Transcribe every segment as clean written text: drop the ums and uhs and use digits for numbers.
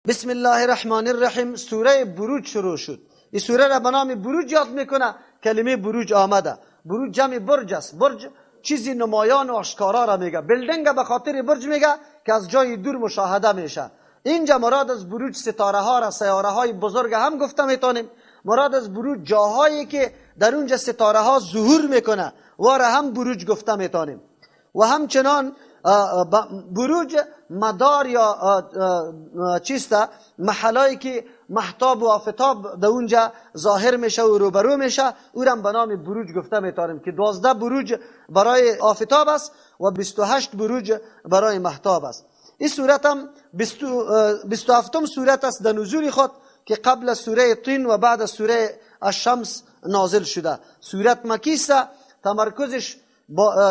بسم الله الرحمن الرحیم. سوره بروج شروع شد. این سوره را به نام بروج یاد میکنه. کلمه بروج آمده. بروج جمع برج است. برج چیزی نمایان و آشکارا را میگه. بیلدینگ به خاطر برج میگه که از جای دور مشاهده میشه. اینجا مراد از بروج ستاره ها را، سیاره های بزرگ هم گفته میتونیم. مراد از بروج جاهایی که در اونجا ستاره ها ظهور میکنه و را هم بروج گفته میتونیم. و همچنان بروج مدار یا چیسته محلایی که محتاب و آفتاب در اونجا ظاهر میشه و روبرو میشه، او را به نام بروج گفته میتونیم که 12 بروج برای آفتاب است و 28 بروج برای محتاب است. این صورت هم 27م صورت است در نزول خود که قبل سوره طین و بعد سوره الشمس نازل شده. صورت مکی است. تمرکزش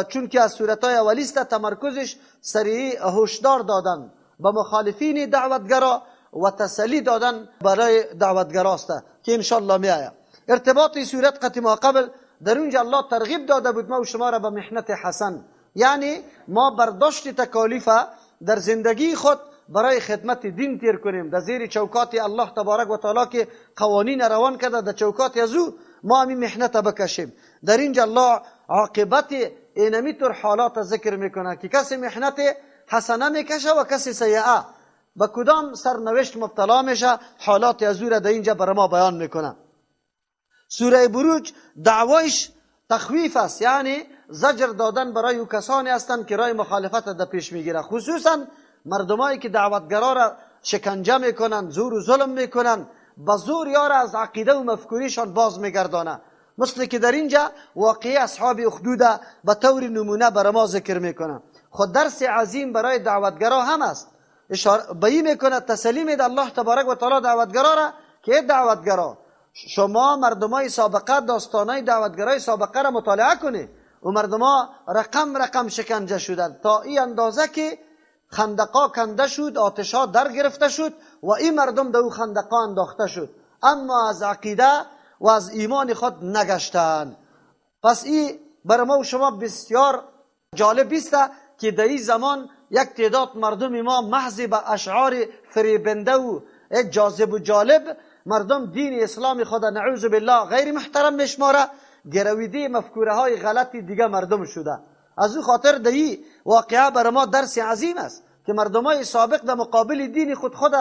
چون که از صورتهای اولی است، تمرکزش سریع هشدار دادن به مخالفین دعوتگرا و تسلی دادن برای دعوتگرا است که انشالله می آید. ارتباط صورت قطع ما قبل در اونجا الله ترغیب داده بود ما و شما را به محنت حسن، یعنی ما برداشت تکالیف در زندگی خود برای خدمت دین تیر کنیم در زیر چوکات الله تبارک و تعالی که قوانین روان کرده، در چوکات ازو ما همین محنت بکشیم. در اینجا الله عاقبت اینمی طور حالات ذکر میکنه که کسی محنت حسنه میکشه و کسی سیئه به کدام سرنوشت مبتلا میشه. حالات ازو را در اینجا بر ما بیان میکنه. سوره بروج دعوایش تخویف است، یعنی زجر دادن برای او کسانی هستند که راه مخالفت در پیش میگیره، خصوصا مردمایی که دعوتگرا را شکنجه میکنن، زور و ظلم میکنن، با زور یارا از عقیده و مفکوریشان باز میگردانه. مثل که در اینجا واقعی اصحاب اخدود به طور نمونه بر ما ذکر میکنه. خود درس عظیم برای دعوتگرا هم است. اشاره به این میکنه، تسلی میده الله تبارک و تعالی دعوتگرا را که دعوتگرا شما مردمای سابقه، داستانای دعوتگرای سابقه را مطالعه کنید. و مردما رقم شکنجه شدند تا این اندازه که خندقا کنده شد، آتشها در گرفته شد و این مردم در او خندقا انداخته شد، اما از عقیده و از ایمان خود نگشتند. پس این برای ما و شما بسیار جالب است که در این زمان یک تعداد مردم ما محض به اشعار فریبنده و جاذب و جالب مردم دین اسلام خود نعوذ بالله غیر محترم میشماره، گرویده مفکوره های غلطی دیگه مردم شده. از او خاطر در این واقعه برای ما درس عظیم است که مردمای سابق در مقابل دین خود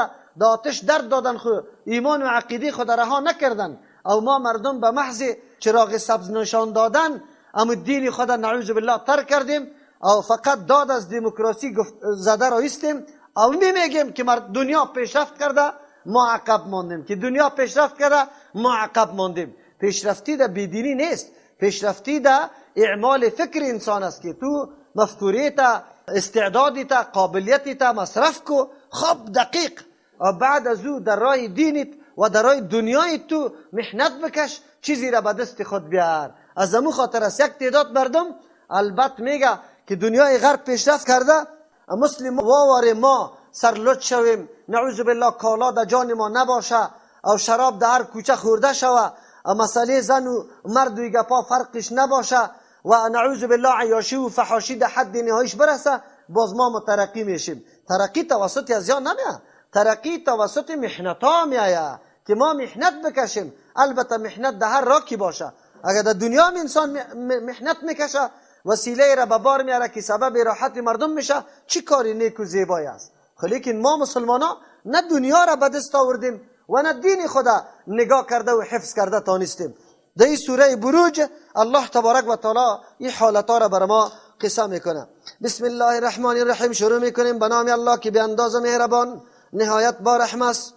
در آتش درد دادن، خود ایمان و عقیده خود رها نکردن، او ما مردم به محض چراغ سبز نشان دادن اما دین خود نعوذ بالله ترک کردیم او فقط داد از دموکراسی زده را ایستیم او میگیم که دنیا پیشرفت کرده ما عقب ماندیم، که دنیا پیشرفت کرده ما عقب ماندیم. پیشرفتی در بیدینی نیست، پیشرفتی در اعمال فکر انسان است که تو مفکوریت، استعدادیت، قابلیتیت مصرف کو خوب دقیق و بعد از او در راه دینت و در راه دنیای تو محنت بکش، چیزی را به دست خود بیار. از امو خاطر است یک تعداد مردم البته میگه که دنیای غرب پیشرفت کرده، مسلم واواره ما سرلوچ شویم، نعوذ بالله کالا در جان ما نباشه او شراب در هر کوچه خورده شوه، مسئله زن و مرد و گپا فرقش نباشه و نعوذ بالله عیاشی و فحاشی در حد نهایش برسه، باز ما مترقی میشیم. ترقی توسط ازیان نمیاد، ترقی توسط محنت ها میآید که ما محنت بکشیم. البته محنت در هر راکی باشه. اگر در دنیا انسان محنت میکشه وسیله را به بار میاره که سبب راحت مردم میشه، چی کاری نیک و زیبایی است. لیکن ما مسلمانا نه دنیا را به دست آوردیم و نه دین خدا نگاه کرده و حفظ کرده تانستیم. در این سوره بروج الله تبارک و تعالی این حالتا را بر ما قصه میکنه. بسم الله الرحمن الرحیم شروع میکنیم به نام الله که به اندازه مهربان نهایت با رحم است.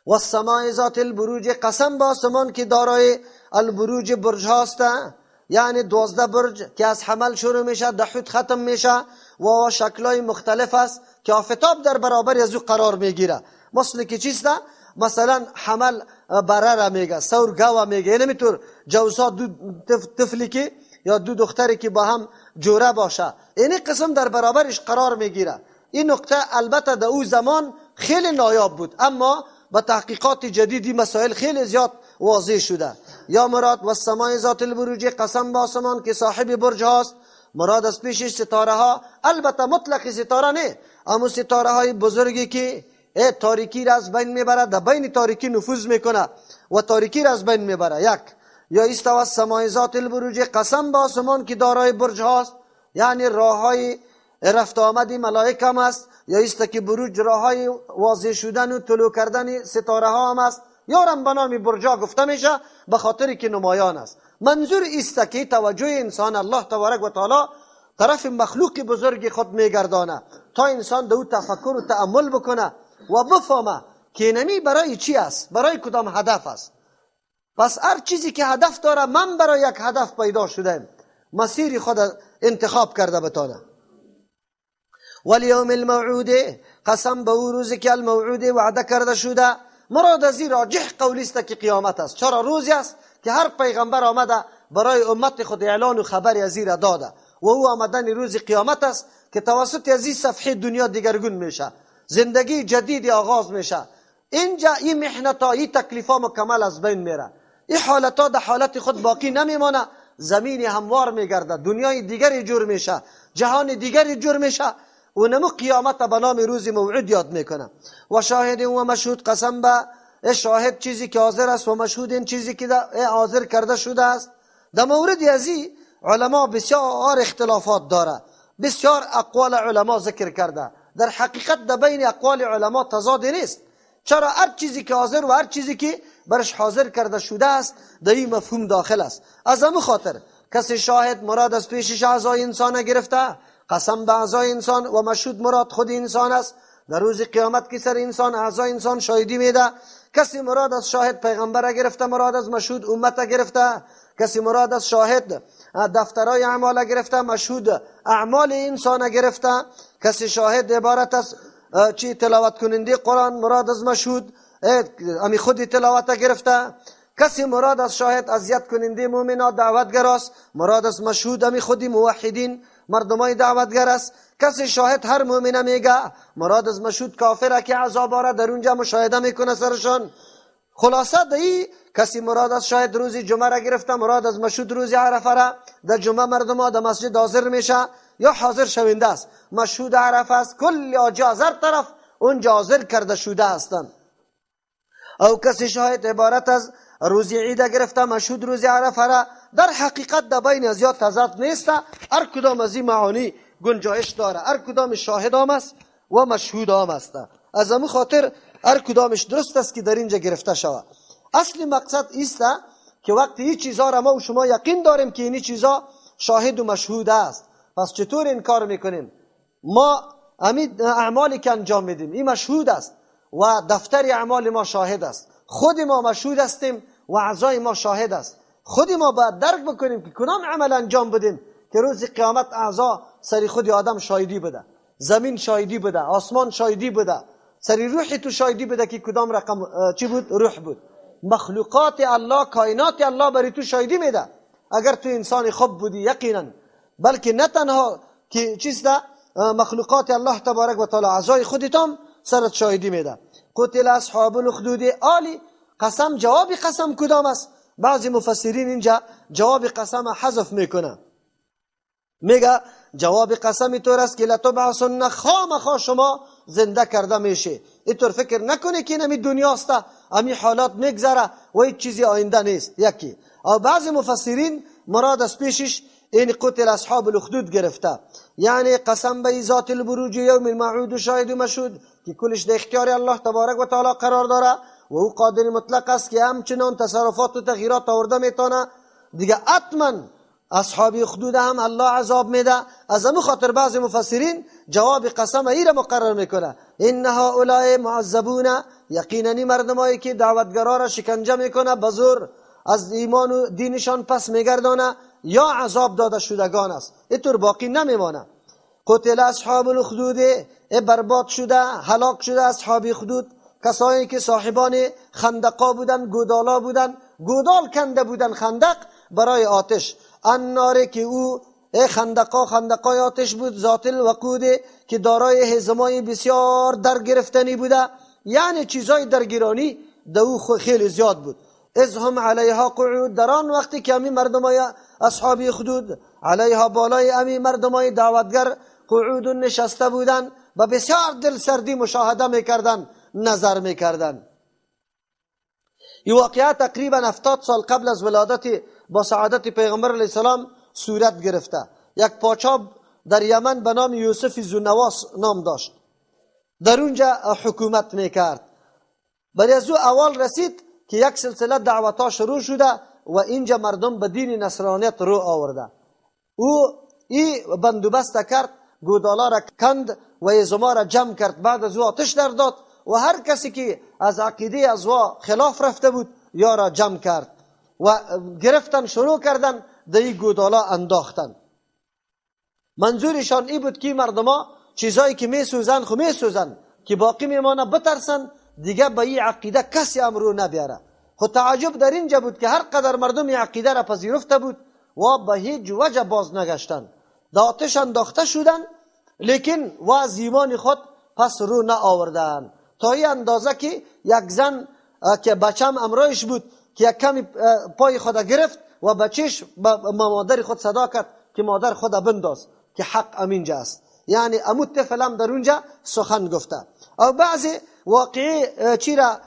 و السماء ذات البروج، قسم با آسمان که دارای البروج برج هاست، یعنی 12 برج که از حمل شروع میشه دحوت ختم میشه و شکلای مختلف است که آفتاب در برابر از او قرار میگیره. مثل که چیست؟ مثلا حمل بره را میگه، سور گاو میگه، یعنی میطور جوزها دو طفلی که یا دو دختری که با هم جوره باشه، این قسم در برابرش قرار میگیره. این نکته البته در او زمان خیلی نایاب بود، اما با تحقیقات جدیدی مسائل خیلی زیاد واضح شده. یا مراد و السماء ذات البروج، قسم با آسمان که صاحب برج هاست، مراد از پیشش ستاره ها، البته مطلق ستاره نه، اما ستاره های بزرگی که تاریکی را از بین میبره، در بین تاریکی نفوذ میکنه و تاریکی را از بین میبره. یک یا استوى السماء ذات البروج، قسم به آسمان که دارای برج هاست، یعنی راه های رفت آمدی ملائک هم است، یا است که بروج راه های واضح شدن و طلوع کردن ستاره ها هم است، یارم به نام برجا گفته میشه به خاطری که نمایان است. منظور است که توجه انسان الله تبارک و تعالی طرف مخلوق بزرگ خود میگردانه تا انسان دو تفکر و تأمل بکنه و بفهمه که نمی برای چی است، برای کدام هدف است. پس هر چیزی که هدف داره، من برای یک هدف پیدا شدم، مسیر خود انتخاب کرده بتانه. والیوم الموعود، قسم به او روزی که الموعود وعده کرده شده. مراد از این راجح قولی است که قیامت است. چرا روزی است که هر پیغمبر آمده برای امت خود اعلان و خبری از این داده و او آمدن روز قیامت است که توسط از این صفحه دنیا دیگرگون میشه، زندگی جدید آغاز میشه. اینجا این محنت ها، این تکلیف ها مکمل از بین میره، این حالت ها در حالت خود باقی نمیمانه، زمین هموار میگرده، دنیای دیگری جور میشه، جهان دیگری جور میشه و نمو قیامت به نام روز موعود یاد میکنه. و شاهد و مشهود، قسم به شاهد چیزی که حاضر است و مشهود این چیزی که حاضر کرده شده است. در مورد ازی علما بسیار اختلافات داره، بسیار اقوال علما ذکر کرده. در حقیقت در بین اقوال علما تضاد نیست. چرا؟ هر چیزی که حاضر و هر چیزی که برش حاضر کرده شده است در این مفهوم داخل است. از همون خاطر کسی شاهد مراد از پیشش اعضای انسان گرفته، قسم به اعضای انسان، و مشهود مراد خود انسان است. در روز قیامت که سر انسان اعضای انسان شاهدی میده. کسی مراد از شاهد پیغمبر گرفته، مراد از مشهود امت گرفته. کسی مراد از شاهد دفترای اعمال گرفته، مشهود اعمال انسان گرفته. کسی شاهد عبارت از چی تلاوت کننده قرآن، مراد از مشهود امی خودی تلاوت گرفته. کسی مراد از شاهد اذیت کننده مؤمنان دعوتگراست، مراد از مشهود امی خودی موحدین مردمای دعوتگر است. کسی شاهد هر مؤمن میگه، مراد از مشهود کافره که عذاب آره در اونجا مشاهده میکنه سرشان. خلاصه دایی کسی مراد از شاهد روزی جمعه را گرفته، مراد از مشهود روزی عرفه را. در جمعه مردم ها در مسجد حاضر میشه یا حاضر شونده است. مشهود عرفه است، کل آجا از هر طرف اونجا حاضر کرده شده هستند. او کسی شاهد عبارت از روزی عید گرفته، مشهود روزی عرفه را. در حقیقت در بین از یاد تضاد نیست، هر کدام از این معانی گنجایش داره، هر کدام شاهد هم است و مشهود هم است. از همون خاطر هر کدامش درست است که در اینجا گرفته شود. اصلی مقصد است که وقتی این چیزها را ما و شما یقین داریم که این چیزها شاهد و مشهود است، پس چطور انکار میکنیم؟ ما همین اعمالی که انجام میدیم این مشهود است و دفتر اعمال ما شاهد است، خود ما مشهود هستیم و اعضای ما شاهد است. خود ما باید درک بکنیم که کدام عمل انجام بدیم که روز قیامت اعضا سری خود آدم شاهدی بده، زمین شاهدی بده، آسمان شاهدی بده، سری روحی تو شاهدی بده که کدام رقم چی بود؟ روح بود. مخلوقات الله، کائنات الله برای تو شاهدی میده اگر تو انسان خوب بودی یقینا. بلکه نه تنها که چیسته، مخلوقات الله تبارک و تعالی اعضای خودت هم سرت شاهدی میده. قتل اصحاب الاخدود، آلی قسم جواب قسم کدام است؟ بعضی مفسرین اینجا جواب قسم حذف میکنه، میگه جواب قسم طور است که لتبعثن، خامخا شما زنده کرده میشه. اینطور فکر نکنی که نمی دنیاست، امی حالات میگذره و هیچ چیزی آینده نیست. یکی او بعضی مفسرین مراد از پیشش این قتل اصحاب الاخدود گرفته، یعنی قسم به ذات البروج یوم الموعود و شاهد و مشهود که کلش در اختیار الله تبارک و تعالی قرار داره و او قادر مطلق است که همچنان تصرفات و تغییرات آورده میتونه. دیگه حتما اصحاب اخدود هم الله عذاب میده. از همون خاطر بعضی مفسرین جواب قسم ای را مقرر میکنه، ان هؤلاء معذبون، یقینا مردمایی که دعوتگرا را شکنجه میکنه، بزرگ از ایمان و دینشان پس میگردانه یا عذاب داده شدگان است، اینطور باقی نمیمانه. قتل اصحاب الاخدود، برباد شده، هلاک شده اصحاب اخدود، کسایی که صاحبان خندقا بودن، گودالا بودن، گودال کنده بودن خندق برای آتش. النار که او خندقای آتش بود، ذات الوقود که دارای هزمای بسیار در گرفتنی بوده، یعنی چیزای درگیرانی دو خیلی زیاد بود. از هم علیها قعود، در آن وقتی که امی مردمای اصحاب اخدود علیها بالای امی مردمای دعوتگر قعود نشسته بودن و بسیار دل سردی مشاهده میکردن نظر میکردن. این واقعه تقریبا 70 سال قبل از ولادت با سعادت پیغمبر علیه السلام صورت گرفته. یک پاچا در یمن به نام یوسف ذوالنواس نام داشت، در اونجا حکومت میکرد. برای از او اول رسید که یک سلسله دعوتها شروع شده و اینجا مردم به دین نصرانیت رو آورده. او این بندوبست کرد، گودالا را کند و ازما را جمع کرد. بعد از او آتش در داد و هر کسی که از عقیده از وا خلاف رفته بود یا را جمع کرد و گرفتن، شروع کردن در این گودالا انداختن. منظورشان این بود که مردما چیزایی که میسوزن خو میسوزن که باقی میمانه بترسن، دیگه به این عقیده کسی امرو نبیاره. خود تعجب در اینجا بود که هر قدر مردم این عقیده را پذیرفته بود و به هیچ وجه باز نگشتن، در آتش انداخته شدن، لیکن و از ایمان خود پس رو نآوردن. تا این اندازه که یک زن که بچم امرایش بود که یک کمی پای خود گرفت و بچهش مادر خود صدا کرد که مادر خود بنداز که حق امینجا است. یعنی امو طفل هم در اونجا سخن گفته. او بعضی واقعی چی را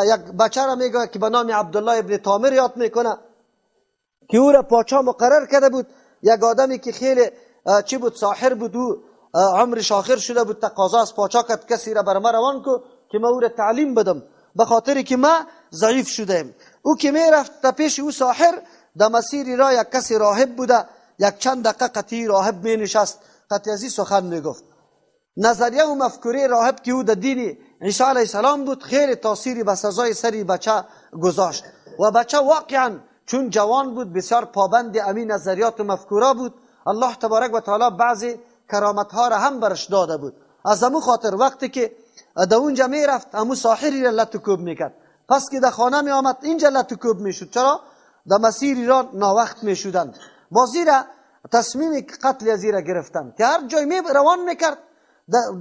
یک بچه را میگه که به نام عبدالله ابن تامر یاد میکنه که او را پاچا مقرر کرده بود. یک آدمی که خیلی چی بود، ساحر بود، او عمرش آخر شده بود، تقاضا از پاچا کرد کسی را بر ما روان کو که ما او را تعلیم بدم، به خاطر که ما ضعیف شدیم. او که میرفت پیش او ساحر، در مسیری را یک کسی راهب بوده، یک چند دقیقه قطعی راهب می نشست، قطعی ازی سخن می گفت. نظریه و مفکوره راهب که او در دین عیسی علیه السلام بود خیلی تاثیری به سزای سری بچه گذاشت و بچه واقعا چون جوان بود بسیار پابند امین نظریات و مفکوره بود. الله تبارک و تعالی بعضی کرامتها را هم برش داده بود. از امو خاطر وقتی که در اونجا می رفت امو ساحری را لطوکوب میکرد، پس که در خانه می آمد اینجا لطوکوب میشد. چرا؟ در مسیری را ناوقت می شدند. بازی را تصمیم قتل ازی را گرفتن که هر جای می روان میکرد،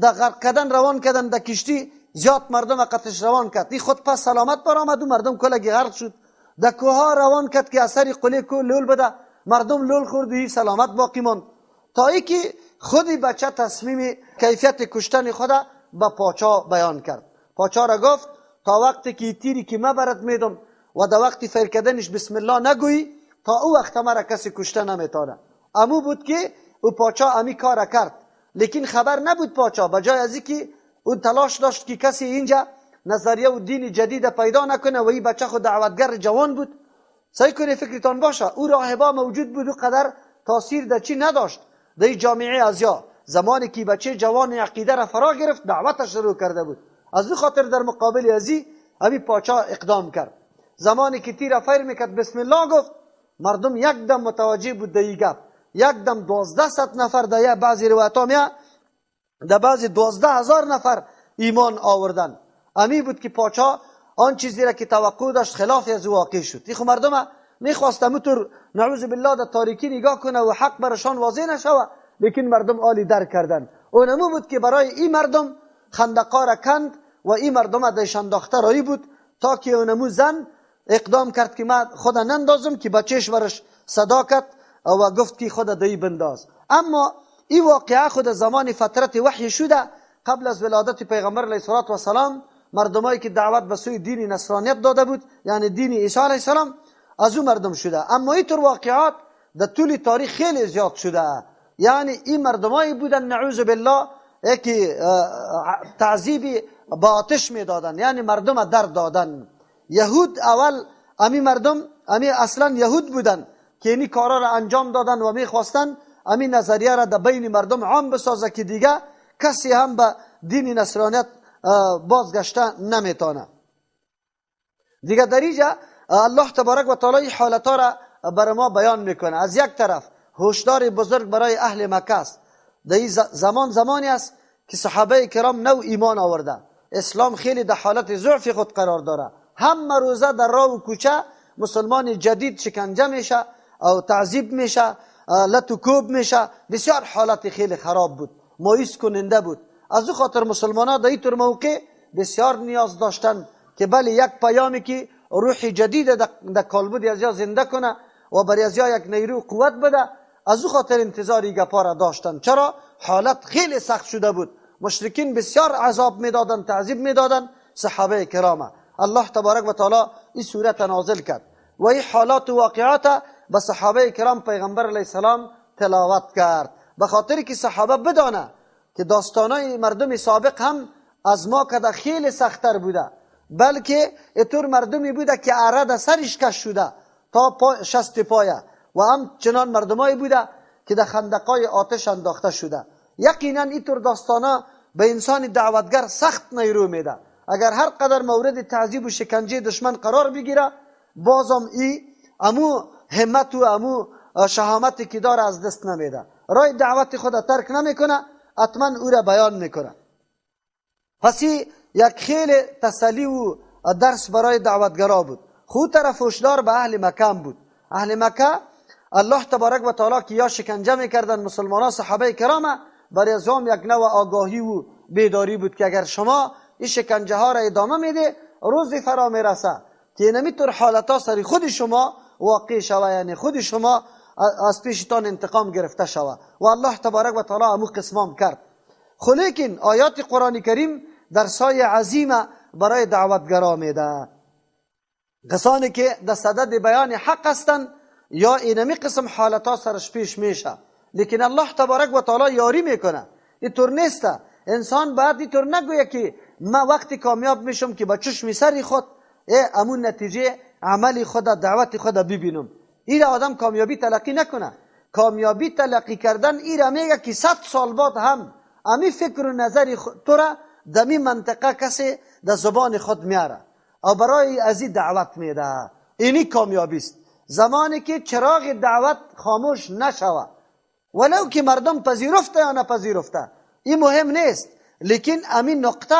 در غرق کردن روان کردن، در کشتی زیاد مردم قتلش روان کرد. این خود پس سلامت بر آمد و مردم کلگی غرق شد. در کوها روان کرد که اثری قله کو لول بده، مردم لول خورد و سلامت باقی ماند. تا ای که خودی بچه تصمیم کیفیت کشتن خود به پاچا بیان کرد. پاچا را گفت تا وقتی که تیری که ما برات میدم و در وقتی فیر کردنش بسم الله نگویی، تا او وقت مرا کسی کشته نمیتونه. امو بود که او پاچا امی کار کرد، لیکن خبر نبود پاچا بجای از اینکه اون تلاش داشت که کسی اینجا نظریه و دین جدید پیدا نکنه و این بچه خود دعوتگر جوان بود. سعی کنی فکرتان باشه او راهبا موجود بود و قدر تاثیر در چی نداشت در جامعه ازیا. زمانی که بچه جوان عقیده را فرا گرفت دعوت شروع کرده بود. از او خاطر در مقابل ازی امی پاچا اقدام کرد. زمانی که تیر فیر میکرد بسم الله گفت، مردم یک دم متوجه بود در این گپ. یک دم 1200 نفر در بعضی روایت ها میاد در بعضی 12000 نفر ایمان آوردن. امی بود که پاچا آن چیزی را که توقع داشت خلاف از واقع شد. این مردم میخواست همونطور نعوذ بالله در تاریکی نگاه کنه و حق برشان واضح نشوه، لیکن مردم آلی در کردن. اونمو بود که برای این مردم خندقا را کند و این مردم درش انداخته رایی بود تا که اونمو زن اقدام کرد که من خدا نندازم که بچهش برش صدا کرد و گفت که خدا دایی بنداز. اما این واقعه خود زمان فترت وحی شده قبل از ولادت پیغمبر علیه السلام. مردمایی که دعوت به سوی دین نصرانیت داده بود، یعنی دین عیسی علیه السلام، از او مردم شده. اما اینطور واقعات در طول تاریخ خیلی زیاد شده. یعنی این مردمایی بودن نعوذ بالله که تعذیب با آتش میدادن، یعنی مردم در دادن. یهود اول امی مردم امی اصلا یهود بودن که اینی کارا را انجام دادن و میخواستن امی نظریه را در بین مردم عام بسازه که دیگه کسی هم به دین نصرانیت بازگشته نمیتونه. دیگه در اینجا الله تبارک و تعالی حالتا را بر ما بیان میکنه. از یک طرف هشدار بزرگ برای اهل مکه است. در این زمانی است که صحابه کرام نو ایمان آورده. اسلام خیلی در حالت ضعف خود قرار داره. همه روزه در راه و کوچه مسلمان جدید شکنجه میشه او تعذیب میشه، لط و کوب میشه. بسیار حالت خیلی خراب بود، مایوس کننده بود. از او خاطر مسلمانان در این طور موقع بسیار نیاز داشتن که بله یک پیامی که روح جدید در کالبد ازیا زنده کنه و برای ازیا یک نیرو قوت بده. از او خاطر انتظاری گپا را داشتن. چرا؟ حالت خیلی سخت شده بود. مشرکین بسیار عذاب میدادن، تعذیب میدادن، صحابه کرامه. الله تبارک و تعالی این سورت نازل کرد و این حالات و واقعات به صحابه کرام پیغمبر علیه السلام تلاوت کرد، به خاطر که صحابه بدانه که داستانای مردم سابق هم از ما کده خیلی سخت‌تر بوده، بلکه اینطور مردمی بوده که اره سرش کش شده تا شست پایه و هم چنان مردمایی بوده که در خندقای آتش انداخته شده. یقینا اینطور داستانا به انسان دعوتگر سخت نیرو میده. اگر هر قدر مورد تعذیب و شکنجه دشمن قرار بگیره، بازم امو همت و امو شهامتی که داره از دست نمیده، رای دعوت خود ترک نمیکنه، حتما او را بیان میکنه. پس یک خیلی تسلی و درس برای دعوتگرا بود. خود طرف هشدار به اهل مکه بود. اهل مکه الله تبارک و تعالی که یا شکنجه میکردن مسلمانان صحابه کرام، برای ازام یک نوع آگاهی و بیداری بود که اگر شما این شکنجه ها را ادامه میده، روزی فرا میرسه که نمیتور حالتا سری خود شما واقع شوه، یعنی خود شما از پیشتان انتقام گرفته شوه و الله تبارک و تعالی امو قسمام کرد. خو لیکن آیات قرآن کریم درسای عظیمه برای دعوتگرا میده. کسانی که در صدد بیان حق هستند یا اینمی قسم حالتا سرش پیش میشه، لیکن الله تبارک و تعالی یاری میکنه. اینطور نیسته انسان باید اینطور نگویه که ما وقتی کامیاب میشم که با چشم سری خود امون نتیجه عملی خود دعوت خود ببینم. این آدم کامیابی تلقی نکنه. کامیابی تلقی کردن این میگه که 100 سال بعد هم امی فکر و نظری تو را دمی منطقه کسی در زبان خود میاره و برای ازی دعوت میده. اینی کامیابی است. زمانی که چراغ دعوت خاموش نشوه، ولو که مردم پذیرفته یا نپذیرفته این مهم نیست، لیکن امین نقطه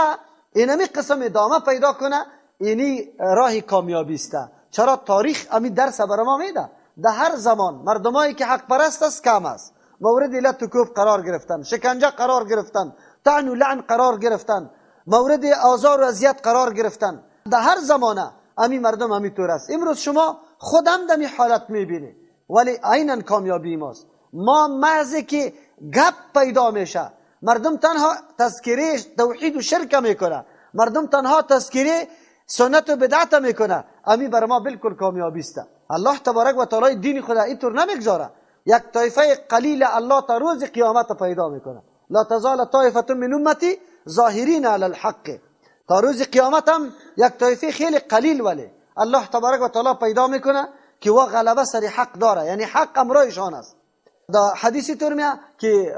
اینمی قسم ادامه پیدا کنه، اینی راه کامیابی است. چرا تاریخ امین درس برای ما میده. در هر زمان مردمایی که حق پرست است کم است، مورد علت و کوب قرار گرفتن، شکنجه قرار گرفتن، طعن و لعن قرار گرفتن، مورد آزار و اذیت قرار گرفتن. در هر زمانه امین مردم همین طور است. امروز شما خودم دمی حالت میبینی، ولی عیناً کامیابی ماست. ما محضی که گپ پیدا میشه، مردم تنها تذکره توحید و شرک میکنه، مردم تنها تذکره سنت و بدعت میکنه، امین بر ما بالکل کامیابی است. الله تبارک و تعالی دین خدا اینطور نمیگذاره. یک طایفه قلیل الله تا روز قیامت پیدا میکنه. لا تزال طایفه من امتی ظاهرین علی الحق. تا روز قیامت هم یک طایفه خیلی قلیل ولی الله تبارک و تعالی پیدا میکنه که وا غلبه سر حق داره، یعنی حق امرایشان است. در حدیثی طور میاد که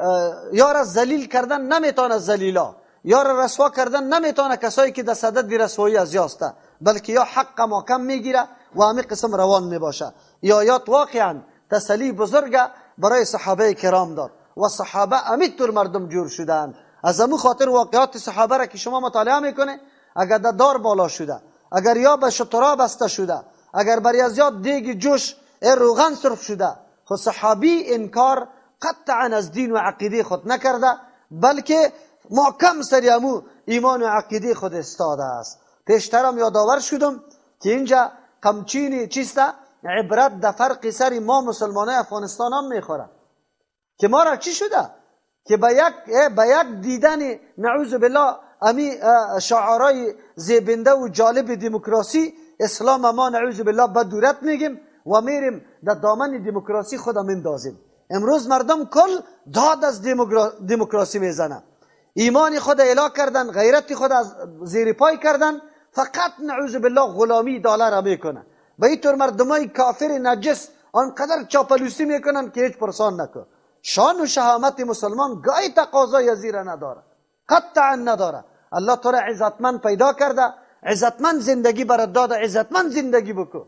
یار ذلیل کردن نمیتونه ذلیلا، یار رسوا کردن نمیتونه کسایی که در صدد رسوایی از یاسته، بلکه یا حق محکم میگیره و همین قسم روان میباشه. یا آیات واقعا تسلی بزرگ برای صحابه کرام داد و صحابه امیتور مردم جور شدن. از امو خاطر واقعات صحابه را که شما مطالعه میکنه، اگر در دار بالا شده، اگر یا به شطرا بسته شده، اگر بر یزیاد دیگ جوش روغن صرف شده، خود صحابی انکار قطعا از دین و عقیده خود نکرده، بلکه محکم سری امو ایمان و عقیده خود استاده است. پیشترم یادآور شدم که اینجا قمچینی چیسته عبرت در فرق سری ما مسلمانای افغانستان هم میخوره که ما را چی شده که به یک دیدن نعوذ بالله امی شعارای زیبنده و جالب دموکراسی اسلام ما نعوذ بالله بدورت میگیم و میریم در دامن دموکراسی خودم اندازیم. امروز مردم کل داد از دموکراسی میزنن، ایمان خود اعلا کردن، غیرت خود از زیر پای کردن، فقط نعوذ بالله غلامی دلار میکنن. به این طور مردمای کافر نجس آنقدر چاپلوسی میکنن که هیچ پرسان نکن. شان و شهامت مسلمان گاهی تقاضای زیر نداره، قطعا نداره. الله تو را عزتمند پیدا کرده، عزتمند زندگی برات داده، عزتمند زندگی بکن.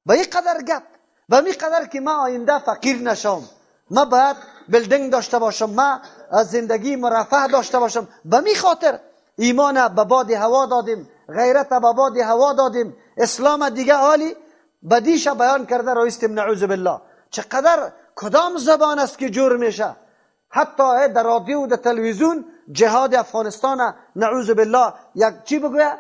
به این قدر گپ، به این قدر که ما آینده فقیر نشم، ما باید بلدنگ داشته باشم، ما زندگی مرفه داشته باشم. به می خاطر ایمان به باد هوا دادیم، غیرت به باد هوا دادیم، اسلام دیگه عالی بدیش بیان کرده رایستیم نعوذ بالله. چقدر کدام زبان است که جور میشه، حتی در رادیو و در تلویزیون جهاد افغانستان نعوذ بالله یک چی بگویه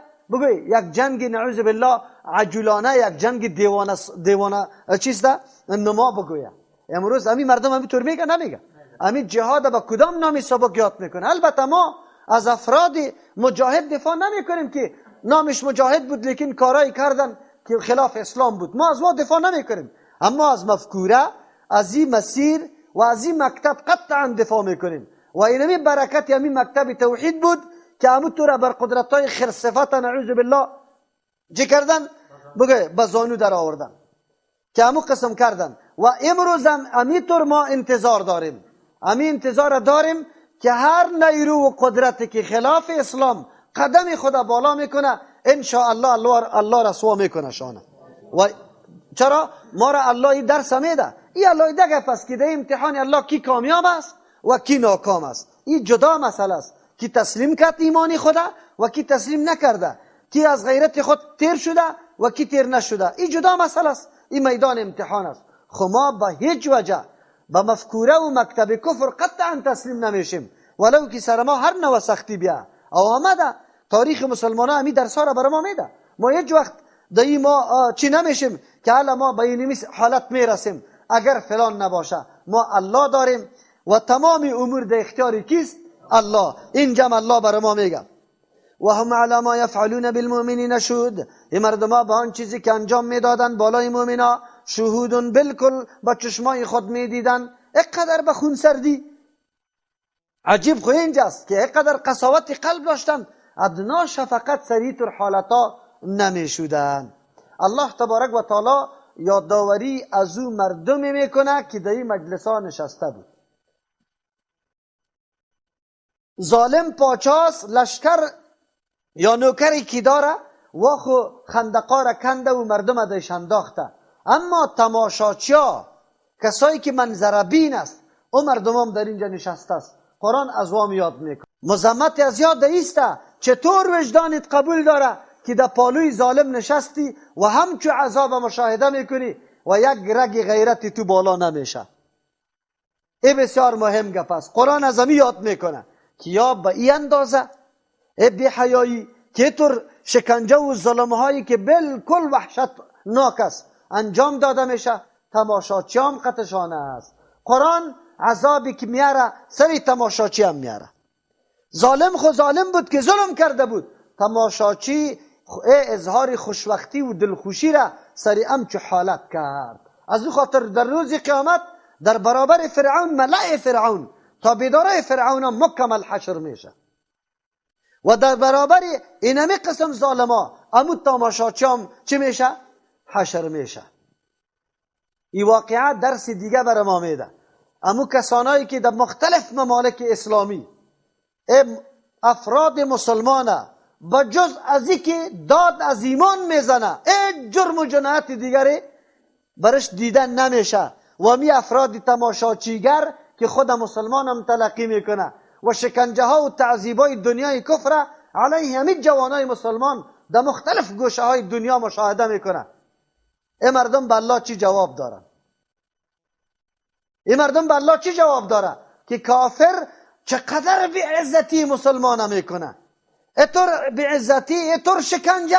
یک جنگ نعوذ بالله عجولانه، یک جنگ دیوانه چیز ده نما بگویه. امروز همین مردم همین طور میگه نمیگه، همین جهاد با کدام نامی سبک یاد میکنه. البته ما از افراد مجاهد دفاع نمی کنیم که نامش مجاهد بود لیکن کارایی کردن که خلاف اسلام بود. ما از ما دفاع نمیکنیم، اما از مفکوره، از این مسیر و از این مکتب قطعا دفاع میکنیم. و اینمی برکت همین مکتب توحید بود که همونطور بر قدرتای خرصفت نعوذ بالله چه کردن؟ بگه بزانو در آوردن که همون قسم کردن. و امروز هم همینطور ما انتظار داریم، همین انتظار داریم که هر نیرو و قدرتی که خلاف اسلام قدم خدا بالا میکنه انشاءالله الله رسوا میکنه شانه. و چرا؟ ما را الله این درس میده، این الله دیگه پس که ده امتحان الله کی کامیاب است و کی ناکام است. این جدا مسئله است، کی تسلیم کرد ایمانی خدا و کی تسلیم نکرده، کی از غیرت خود تیر شده و کی تیر نشده. این جدا مسئله است، این میدان امتحان است. خب ما به هیچ وجه به مفکوره و مکتب کفر قطعا تسلیم نمیشیم، ولو که سر ما هر نوع سختی بیا. او آمده تاریخ مسلمان ها همی درسا را بر ما میده. ما هیچ وقت دایی ما چی نمیشیم که حالا ما به این حالت میرسیم اگر فلان نباشه. ما الله داریم و تمام امور در اختیاری کیست؟ الله. اینجا الله بر ما میگه و هم علی ما یفعلون بالمؤمنین شهود. این مردما به آن چیزی که انجام میدادن بالای مؤمنا شهودون، بالکل با چشمای خود میدیدن. اقدر به خون سردی عجیب خو اینجاست که اقدر قساوت قلب داشتن، ادنا شفقت سری تر حالتا نمیشودن. الله تبارک و تعالی یادداوری از او مردمی میکنه که در این مجلسا نشسته بود. ظالم پاچاس لشکر یا نوکری که داره و خو خندقا را کنده و مردم دایش انداخته، اما تماشاچیا کسایی که منظر بین است او مردم هم در اینجا نشسته است. قرآن از وام یاد میکنه. مذمت از یاد ایسته چطور وجدانت قبول داره که در پالوی ظالم نشستی و همچو عذاب مشاهده میکنی و یک رگ غیرتی تو بالا نمیشه. این بسیار مهم گپ است. قرآن از همی یاد میکنه که یا به این اندازه بی حیایی که طور شکنجه و ظلمه هایی که بالکل وحشتناک است انجام داده میشه، تماشاچی هم قطشانه است. قرآن عذابی که میاره سری تماشاچی هم میاره. ظالم خو ظالم بود که ظلم کرده بود، تماشاچی اظهار خوشوقتی و دلخوشی را سری امچو حالت کرد. از او خاطر در روز قیامت در برابر فرعون ملأ فرعون تابعدارای فرعون هم مکمل حشر میشه و در برابر اینمی قسم ظالما امو تماشاچی هم چی میشه؟ حشر میشه. این واقعه درس دیگه بر ما میده. امو کسانایی که در مختلف ممالک اسلامی افراد مسلمانه با جز از اینکه داد از ایمان میزنه جرم و جنایت دیگری برش دیدن نمیشه و می افراد تماشاچیگر که خود مسلمان هم تلقی میکنه و شکنجه ها و تعذیب های دنیای کفر علیه همین جوانای مسلمان در مختلف گوشه های دنیا مشاهده میکنه. این مردم به الله چی جواب دارن؟ این مردم به الله چی جواب داره که کافر چقدر بی عزتی مسلمان میکنه، اطور بی عزتی، اطور شکنجه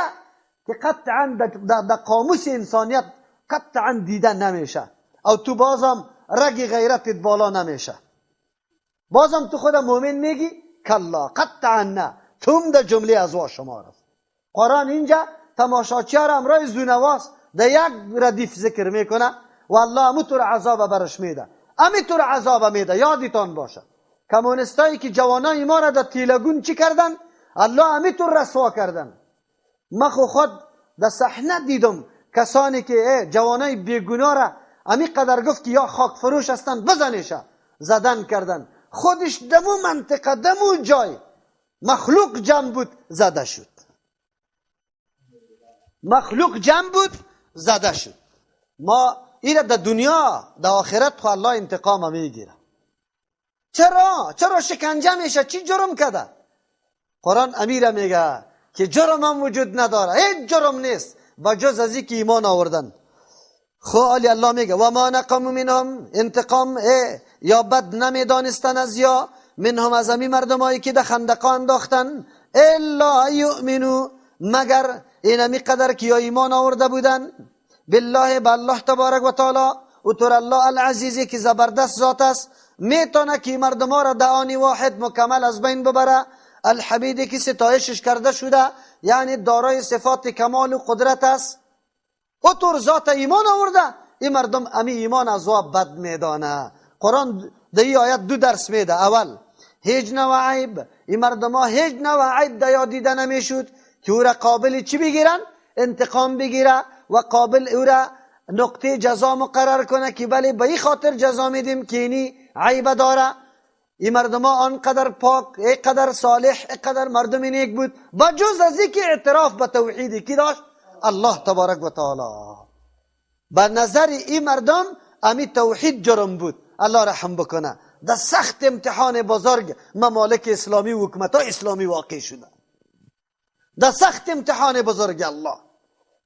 که قطعا در قاموس انسانیت قطعا دیده نمیشه. او تو بازم رگ غیرتت بالا نمیشه. بازم تو خود مؤمن میگی کلا، قطعا نه، توم در جمله از وا شمار است. قرآن اینجا تماشاچی را امرای زونواست در یک ردیف ذکر میکنه و الله همونطور عذاب برش میده، همینطور عذاب میده. یادتان باشه کمونستایی که جوانای ما را در تیلگون چی کردن؟ الله همینطور رسوا کردن. من خود در صحنه دیدم کسانی که جوانای بیگناه را همین قدر گفت که یا خاک فروش هستند بزنیشه، زدن کردن. خودش دمو منطقه دمو جای مخلوق جمع بود زده شد، مخلوق جمع بود زده شد. ما این در دنیا در آخرت خو الله انتقام میگیره. چرا شکنجه میشه؟ چی جرم کرده؟ قرآن امیر میگه که جرم هم وجود نداره، هیچ جرم نیست با جز از اینکه ایمان آوردن. خوالی الله میگه و ما نقم منهم، انتقام یا بد نمیدانستن از یا منهم از همی مردمایی که در خندقا انداختن، الا یؤمنو، مگر اینمی قدر که یا ایمان آورده بودن بالله، به الله تبارک و تعالی، و طور الله العزیزی که زبردست ذات است، میتونه که مردم را در آن واحد مکمل از بین ببره. الحمیدی که ستایشش کرده شده، یعنی دارای صفات کمال و قدرت است. او طور ذات ایمان آورده، این مردم امی ایمان از او بد میدانه. قرآن در این آیت دو درس میده. اول هیچ نوع عیب، این مردم ها هیچ نوع عیب در دیده نمیشد که او را قابل چی بگیرن؟ انتقام بگیره و قابل او را نقطه جزا مقرر کنه که بله به این خاطر جزا میدیم که اینی عیب داره. این مردم ها آنقدر پاک، اینقدر صالح، اینقدر مردم نیک بود، با جز از اینکه اعتراف به توحیدی کی داشت؟ الله تبارک و تعالی. به نظر این مردم امی توحید جرم بود. الله رحم بکنه. در سخت امتحان بزرگ ممالک اسلامی و حکومت اسلامی واقع شده، در سخت امتحان بزرگ الله،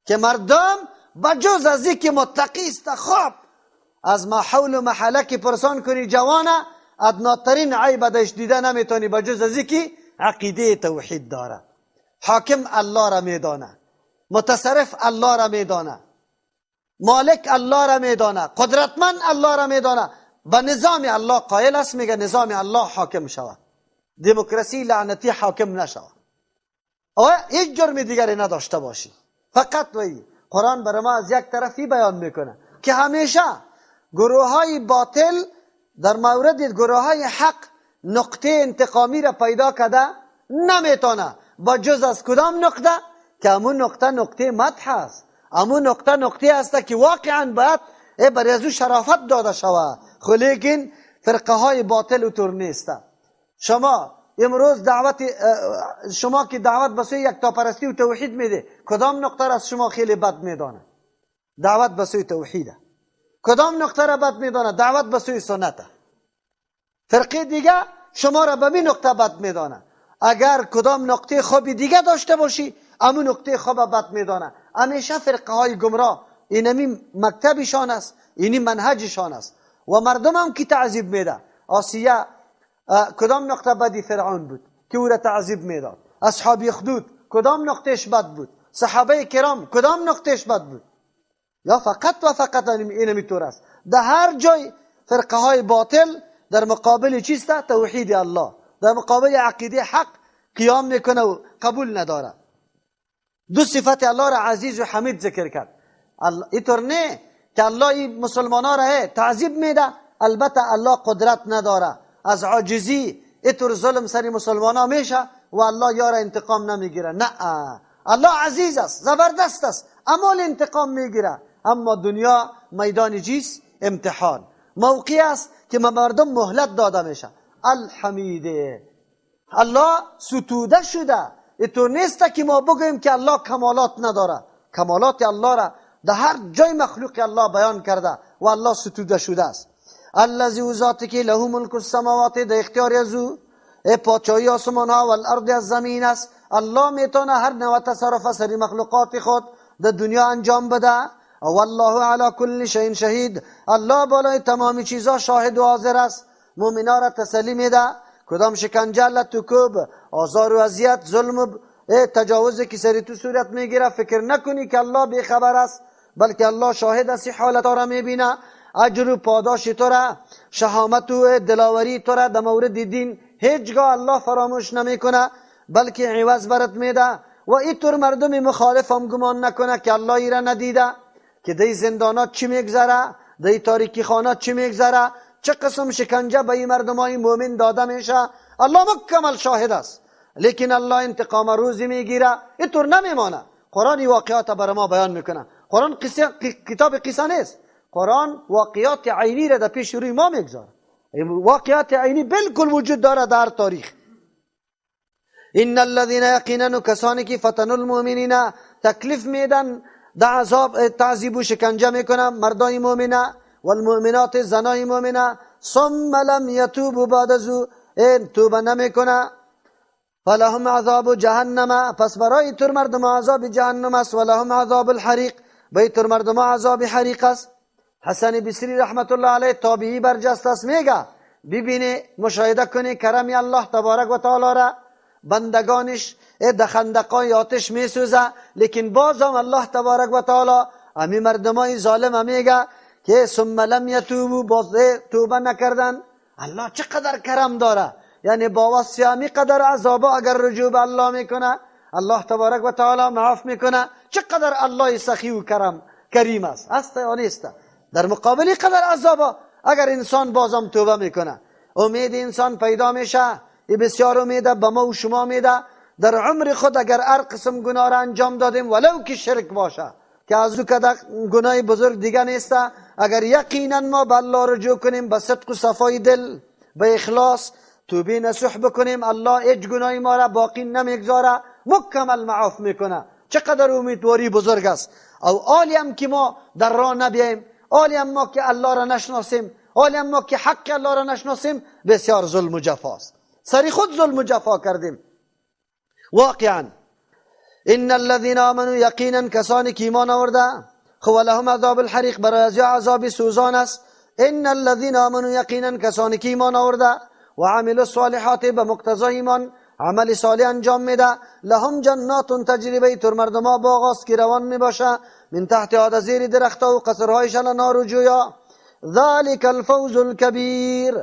که مردم بجز از اینکه متقی است خواب از ما حول و محله که پرسان کنی جوانه ادناترین عیب داشت دیده نمیتونی، بجز از اینکه عقیده توحید داره. حاکم الله را میدانه، متصرف الله را میدانه، مالک الله را میدانه، قدرتمند الله را میدانه، به نظام الله قائل است، میگه نظام الله حاکم شود، دموکراسی لعنتی حاکم نشود و هیچ جرم دیگری نداشته باشی. فقط وی قرآن برای ما از یک طرفی بیان میکنه که همیشه گروه های باطل در مورد گروه های حق نقطه انتقامی را پیدا کرده نمیتونه، با جز از کدام نقطه؟ که همون نقطه مدح است، همون نقطه است که واقعا باید برای ازو شرافت داده شود. خب لیکن فرقه های باطل و طور نیست. شما امروز شما که دعوت به سوی یکتاپرستی و توحید میده، کدام نقطه را از شما خیلی بد میدانه؟ دعوت به سوی توحیده. کدام نقطه را بد میدانه؟ دعوت به سوی سنته. فرقه دیگه شما را به این نقطه بد میدانه. اگر کدام نقطه خوبی دیگه داشته باشی، همون نقطه خوب بد میدانه. همیشه فرقه های گمراه اینمی مکتبشان است، اینی منهجشان است و مردم هم که تعذیب میده. آسیه کدام نقطه بدی فرعون بود که او را تعذیب میداد؟ اصحاب اخدود کدام نقطهش بد بود؟ صحابه کرام کدام نقطهش بد بود؟ یا فقط و فقط اینمی طور است. در هر جای فرقه های باطل در مقابل چیسته؟ توحید الله، در مقابل عقیده حق قیام میکنه و قبول نداره. دو صفت الله را عزیز و حمید ذکر کرد. اینطور نه که الله این مسلمان ها را تعذیب میده، البته الله قدرت نداره، از عاجزی اینطور ظلم سری مسلمان ها میشه و الله یارا انتقام نمیگیره. نه، الله عزیز است، زبردست است، اما انتقام میگیره. اما دنیا میدان چیست؟ امتحان، موقعی است که مردم مهلت داده میشه. الحمیده، الله ستوده شده. اینطور نیست که ما بگوییم که الله کمالات نداره. کمالات الله را در هر جای مخلوق الله بیان کرده و الله ستوده شده است. الذی او ذاتی که له ملک السماوات، در اختیار از او پادشاهی آسمان ها و الارض از زمین است. الله میتونه هر نوع تصرف سری مخلوقات خود در دنیا انجام بده. والله علی کل شیء شهید، الله بالای تمامی چیزا شاهد و حاضر است. مؤمنا را تسلی میده کدام شکنجه لطکوب، آزار و اذیت، ظلم و تجاوزی که سری تو صورت میگیره، فکر نکنی که الله بی خبر است، بلکه الله شاهد است، حالت را میبینه. اجر و پاداش تو را، شهامت و دلاوری تو را در مورد دین هیچگاه الله فراموش نمیکنه، بلکه عوض برات میده. و اینطور مردم مخالف هم گمان نکنه که الله ای را ندیده، که در زندانات چی میگذره، در تاریکی خانات چی میگذره، چه قسم شکنجه به این مردمای مؤمن داده میشه. الله مکمل شاهد است، لیکن الله انتقام روزی میگیره. اینطور نمیمانه. قرآن واقعات برای ما بیان میکنه. قرآن کتاب قصه نیست. قرآن واقعات عینی را در پیش روی ما میگذاره. واقعات عینی بالکل وجود داره در تاریخ. ان الذين يقينوا کسانی که فتنوا المؤمنین، تکلیف میدن، در عذاب تعذیب و شکنجه میکنن مردای مؤمنه، والمؤمنات زنای مؤمنه، ثم لم يتوبوا بعد از او توبه نمیکنه، فلهم عذاب جهنم، پس برای تر مردم عذاب جهنم است، ولهم عذاب الحریق، برای تر مردم عذاب حریق است. حسن بصری رحمت الله علیه تابعی برجسته است، میگه ببینی مشاهده کنی کرم الله تبارک و تعالی را، بندگانش در خندقای آتش میسوزه، لیکن باز هم الله تبارک و تعالی امی مردمای ظالم میگه که ثم لم یتوبوا، باز توبه نکردن. الله چقدر کرم داره. یعنی با وصیه قدر عذاب اگر رجوع به الله میکنه الله تبارک و تعالی معاف میکنه. چقدر الله سخی و کریم است یا نیست؟ در مقابل قدر عذاب اگر انسان بازم توبه میکنه امید انسان پیدا میشه. این بسیار امیده به ما و شما میده. در عمر خود اگر هر قسم گناه را انجام دادیم ولو که شرک باشه که از او کده گناه بزرگ دیگه نیست، اگر یقینا ما به الله رجوع کنیم به صدق و صفای دل به اخلاص توبه نصوح بکنیم الله هیچ گناه ما را باقی نمیگذاره، مکمل معاف میکنه. چقدر امیدواری بزرگ است. او عالم که ما در راه نبیاییم، عالم ما که الله را نشناسیم، عالم ما که حق الله را نشناسیم، بسیار ظلم و جفاست. سری خود ظلم و جفا کردیم واقعا. ان الذين آمنوا یقینا کسانی که ایمان آورده خو لهم عذاب الحریق برای از عذاب سوزان است. ان الذين آمنوا یقینا کسانی که ایمان آورده و عملوا الصالحات به مقتضای ایمان عمل صالح انجام میده لهم جنات تجری بیتر مردما باغ است که روان میباشه من تحت از زیر درختها و قصرهایشان نار و جویا. ذلك الفوز الكبیر.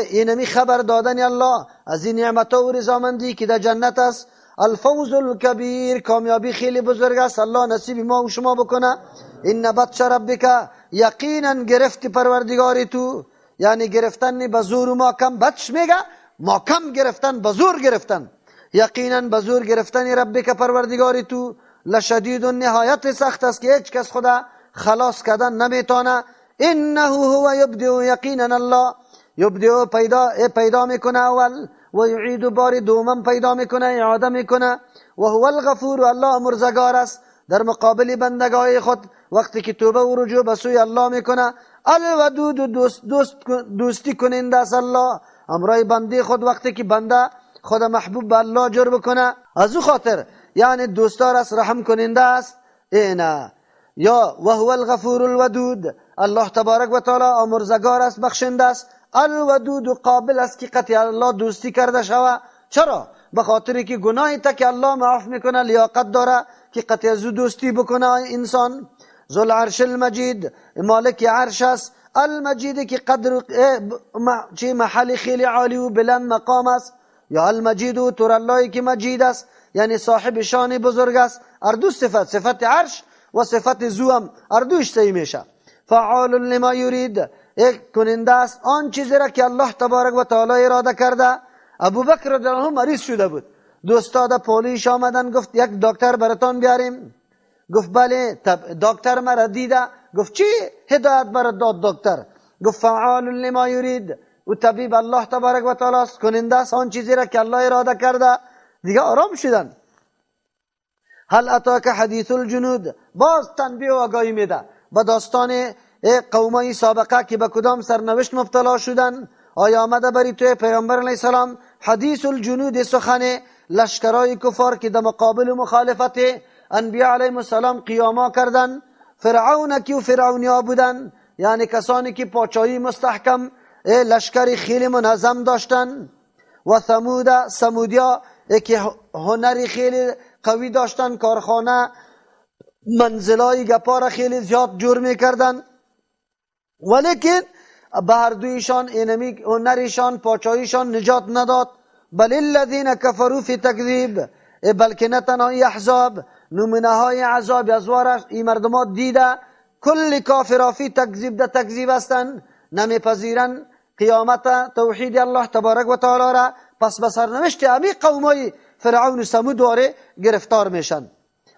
اینمی خبر دادن الله از این نعمت و رضامندی که در جنت است. الفوز الكبیر کامیابی خیلی بزرگ است. الله نصیب ما و شما بکنه. این بطش ربک یقینا گرفت پروردگار تو، یعنی گرفتن به زور و محکم. بطش میگه محکم گرفتن، به زور گرفتن. یقینا به زور گرفتن ربک پروردگار تو لشدید و نهایت سخت است که هیچ کس خدا خلاص کردن نمیتونه. انه هو یبدئ یقینا الله یبدئ پیدا میکنه اول و یعید بار دومم پیدا میکنه اعاده میکنه و هو الغفور الله امرزگار است در مقابل بندگاه خود وقتی که توبه و رجوع به سوی الله میکنه. الودود دوستی کننده است الله امرای بنده خود وقتی که بنده خود محبوب به الله جر بکنه از او خاطر یعنی دوستدار است رحم کننده است. اینا یا و هو الغفور الودود الله تبارک و تعالی امرزگار است بخشنده است. الودود قابل است که قطع الله دوستی کرده شوه. چرا؟ به خاطر که گناهی تا که الله معاف میکنه لیاقت داره که قطع از دوستی بکنه انسان. ذو العرش المجید مالک عرش است. المجید که قدر چه محل خیلی عالی و بلند مقام است. یا المجید و تر اللهی که مجید است یعنی صاحب شان بزرگ است. اردو صفت عرش و صفت ذو هم اردوش صحیح میشه. فعال لما یرید یک کننده است آن چیزی را که الله تبارک و تعالی اراده کرده. ابوبکر رضی الله عنه مریض شده بود. دوستا در پلیس آمدن گفت یک دکتر براتون بیاریم. گفت بله. دکتر مرا دیده گفت چی هدایت برات داد دکتر؟ گفت فعال لما یرید و طبیب الله تبارک و تعالی است کننده است آن چیزی را که الله اراده کرده. دیگه آرام شدن. هل اتاک حدیث الجنود باز تنبیه و آگاهی میده به داستان قومای سابقه که به کدام سرنوشت مبتلا شدن. آیا آمده بری توی پیامبر علیه السلام حدیث الجنود سخن لشکرای کفار که در مقابل و مخالفت انبیاء علیهم السلام قیاما کردن. فرعون که فرعونیا بودن یعنی کسانی که پاچایی مستحکم لشکری خیلی منظم داشتن. و ثمودیا که هنری خیلی قوی داشتن کارخانه منزلای گپا خیلی زیاد جور میکردن ولیکن به هر دویشان اینمی هنرشان پاچاییشان نجات نداد. بل الذین کفروا فی تکذیب بلکه نه تنها احزاب نمونه های عذاب ازوارش این مردمات دیده کل کافر فی تکذیب ده تکذیب هستن نمیپذیرن قیامت توحید الله تبارک و تعالی را. پس به سرنوشت امی قومای فرعون و ثمود دواره گرفتار میشن.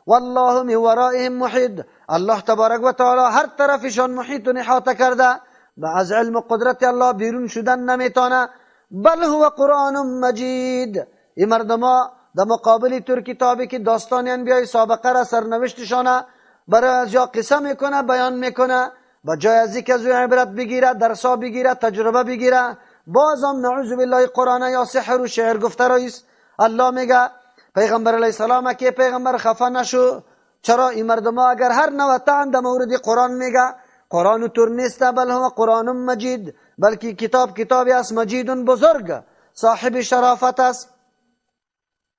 والله من ورائهم محیط الله تبارک و تعالی هر طرفشان محیط و احاطه کرده و از علم و قدرت الله بیرون شدن نمیتونه. بل هو قرآن مجید این مردما در مقابل تر کتابی که داستان انبیای سابقه را سرنوشتشانه برای از یا قصه میکنه بیان میکنه و جای از اینکه از عبرت بگیره درسا بگیره تجربه بگیره بازم نعوذ بالله قرآن یا سحر و شعر گفته رئیس. الله میگه پیغمبر علیه السلام که پیغمبر خفه نشو. چرا این مردما اگر هر نوع طعن در مورد قرآن میگه قرآن تر نیست بل هو قرآن مجید بلکه کتابی است مجید بزرگ صاحب شرافت است.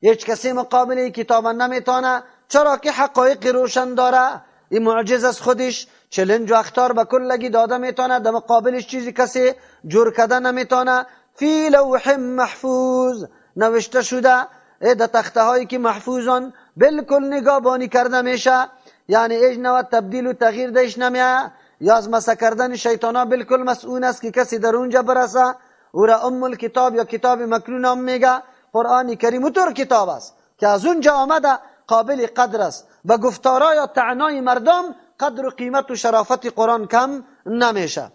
هیچ کسی مقابل کتاب نمیتونه چرا که حقایق روشن داره. این معجز از خودش چلنج و اخطار به کلگی داده میتونه در مقابلش چیزی کسی جور کده نمیتونه. فی لوح محفوظ، نوشته شده در تخته هایی که محفوظان بالکل نگهبانی کرده میشه، یعنی هیچ نوع تبدیل و تغییر دهش نمیه. یا از مسح کردن شیطان ها بالکل مسئول است که کسی در اونجا برسه. او را ام الکتاب یا کتاب مکنون نام میگه. قرآن کریم طور کتاب است که از اونجا آمده قابل قدر است، و گفتارا یا تعنای مردم قدر و قیمت و شرافت قرآن کم نمیشه.